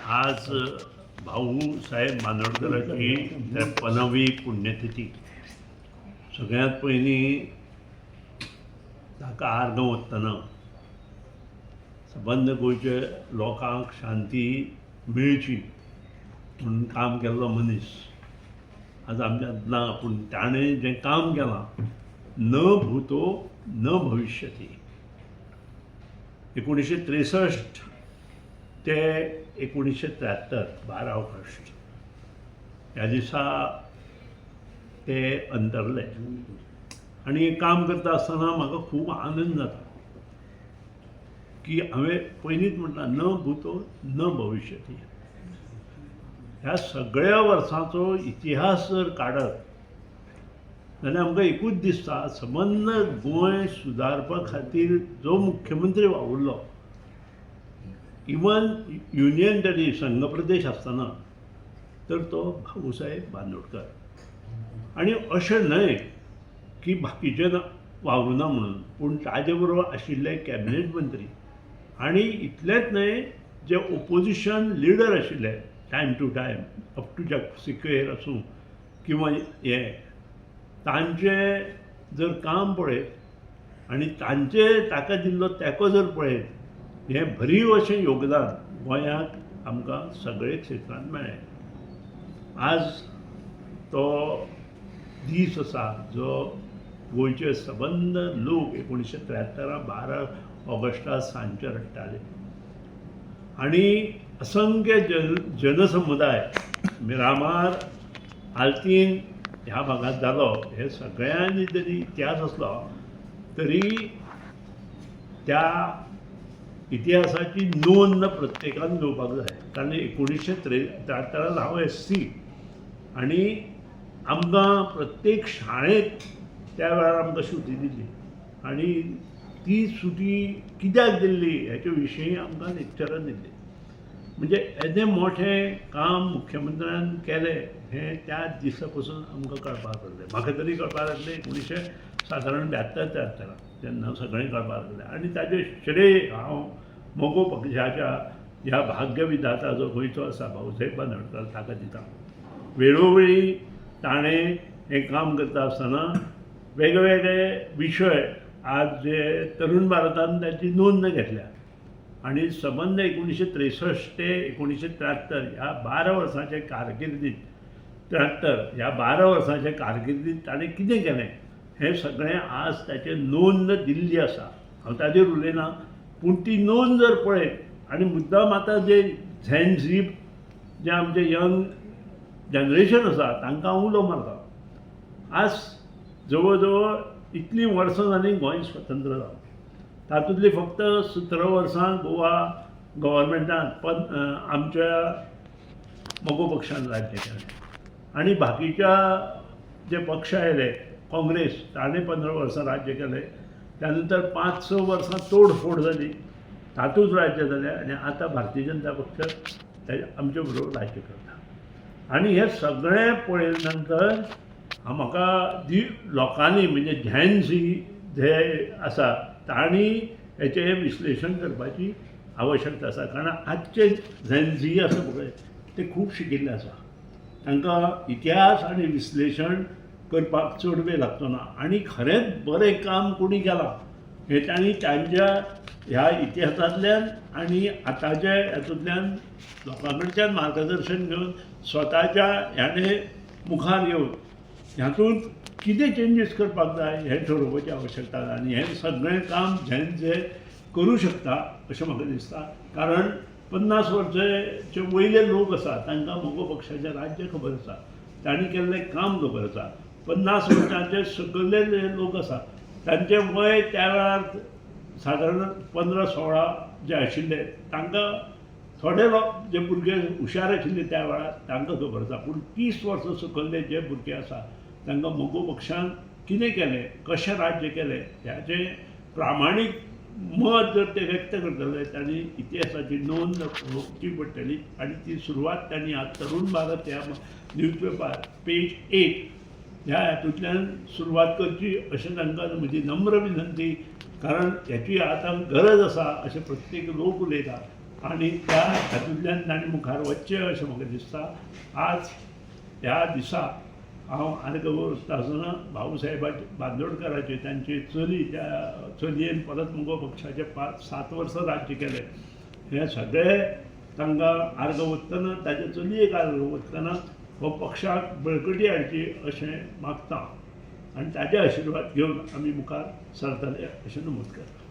आज भाऊसाहेब बांदोडकरांची 53वी पुण्यतिथी. सगळ्यात पयलीं ताका आर्गां ओंत्तना सबंद गोंयच्या लोकांक शांती मेळची म्हणून काम केल्लो मनीस आज आमच्यात ना, पूण ताणें जें काम केलां न भूतो न भविष्यती. 1963 ते 1973 12 ऑगस्ट ह्या दिसा ते अंतरले. आनी हें काम करता आसतना म्हाका खूब आनंद जाता की हांवें पयलींच म्हटलां न भूतो न भविष्यती. ह्या सगळ्या वर्सांचो इतिहास जर काडत जाल्यार आमकां एकूच दिसता सबंद गोंय सुदारपा खातीर जो मुख्यमंत्री वावुरलो, इवन युनियन टेरिटरी संघ प्रदेश आसतना, तर तो भाऊसाहेब बांदोडकर. आनी अशें न्हय की बाकीचे वावुरना म्हणून, पूण ताजे बरोबर आशिल्ले कॅबिनेट मंत्री आनी इतलेंच न्हय जे ओपोजिशन लिडर आशिल्ले time to time up to सिक्वेर आसूं किंवा हे तांचें जर काम पळयत आनी तांचे ताका दिल्लो तेंको जर पळयत, हें भरीव अशें योगदान गोंयाक आमकां सगळे क्षेत्रांत मेळ्ळें. आज तो दीस आसा जो गोंयचे सबंद लोक 1973 12 ऑगस्टाक सांजचे रडटाले. आनी असंख्य जनसमुदाय मिरामार आल्तीन ह्या भागात जालो. हे सगळ्यांनी जरी इतिहास असलो तरी त्या इतिहासाची नोंद प्रत्येकान घेवपाक जाय. कारण 1973 हांव SC आनी आमकां प्रत्येक शाळेंत त्या वेळार आमकां सुटी दिल्ली आनी ती सुटी कित्याक दिल्ली हेचे विशयी आमकां लेक्चरां दिल्ली. म्हणजे येदें मोठें काम मुख्यमंत्र्यान केलें हें त्या दिसा पासून आमकां कळपाक लागलें. म्हाका तरी कळपाक लागलें 1972-73 तेन्ना सगळें कळपाक लागलें. आनी ताजें श्रेय हांव मोगो पक्षाच्या ह्या भाग्य विधाता जो गोंयचो आसा भाऊसाहेब बांदोडकर ताका दिता. वेळोवेळी ताणें हें काम करता आसतना वेगवेगळे विशय आज जे तरुण भारतान ताची नोंद घेतल्या आनी सबंद 1963 ते 1973 ह्या 12 वर्सांचे कारकिर्दीत 73 ह्या 12 वर्सांच्या कारकिर्दीत ताणें कितें केलें हें सगळें आज ताचे नोंद दिल्ली आसा. हांव ताजेर उलयना, पूण ती नोंद जर पळयत आनी मुद्दाम आतां जे झेन झी जे आमचे यंग जनरेशन आसा तांकां हांव उलो मारता. आज जवळ जवळ इतलीं वर्सां जालीं गोंय स्वतंत्र जालें. तातूंतली फक्त 17 वर्सां गोवा गव्हर्मेंटान आमच्या मोगो पक्षान राज्य केलें आनी बाकीच्या जे पक्ष आयले काँग्रेस ताणें 15 वर्सां राज्य केलें. त्या नंतर 5-6 वर्सां तोडफोड जाली, तातूंत राज्य जालें आनी आतां भारतीय जनता पक्ष आमचे बरोबर राज्य करता. आनी हें सगळें पळयले नंतर म्हाका लोकांनी म्हणजे झेन झी जे आसा तांणी हेचें विश्लेशण करपाची आवश्यकता आसा. कारण आजचे झेन झी आसा पळय ते खूब शिकिल्ले आसा. तांकां इतिहास आनी विश्लेशण करपाक चड वेळ लागचो ना. आनी खरेंच बरें काम कोणी केलां हें तांणी तांच्या ह्या इतिहासांतल्यान आनी आतांच्या हातूंतल्यान लोकां कडच्यान मार्गदर्शन घेवन स्वताच्या ह्याने मुखार येवन हातूंत कितें चेंजीस करपाक जाय हें ठरोवपाची आवश्यकता आसा. आनी हें सगळें काम झेन जे करूं शकता अशें म्हाका दिसता. कारण 50 वर्सांचे वयले लोक आसा तांकां मोगो पक्षाचें राज्य खबर आसा, तांणी केल्लें काम खबर आसा. 50 वर्सांचे सकयले जे लोक आसा तांचें वय त्या वेळार सादारण 15-16 जे आशिल्ले तांकां थोडे लोक जे भुरगे हुशार आशिल्ले त्या वेळार तांकां खबर आसा. पूण 30 वर्सां सकयले जे भुरगे आसा तांकां मोगो पक्षान कितें केलें, कशें राज्य केलें ह्याचें प्रामाणीक मत जर ते व्यक्त करतले तांणी इतिहासाची नोंद घेवची पडटली. आनी ती सुरवात तांणी आज तरुण भारत ह्या न्यूजपेपर पेज 8 ह्या हातूंतल्यान सुरवात करची अशें तांकां म्हजी नम्र विनंती. कारण हेची आतां गरज आसा अशें प्रत्येक लोक उलयता. आनी त्या हातूंतल्यान ताणें मुखार वचचें अशें म्हाका दिसता. आज ह्या दिसा हांव आर्ग व्हरता आसतना भाऊ साहेबाचे बांदोडकराचे तांची चली, त्या चलयेन परत मुगो पक्षाचे 7 वर्सां राज्य केलें. हे सगळे तांकां आर्ग ओंत्तना ताचे चलयेक आर्ग ओंत्तना हो पक्षाक बळकटी हाडची अशें मागता आनी ताजे आशिर्वाद घेवन आमी मुखार सरतले अशें नमूद करता.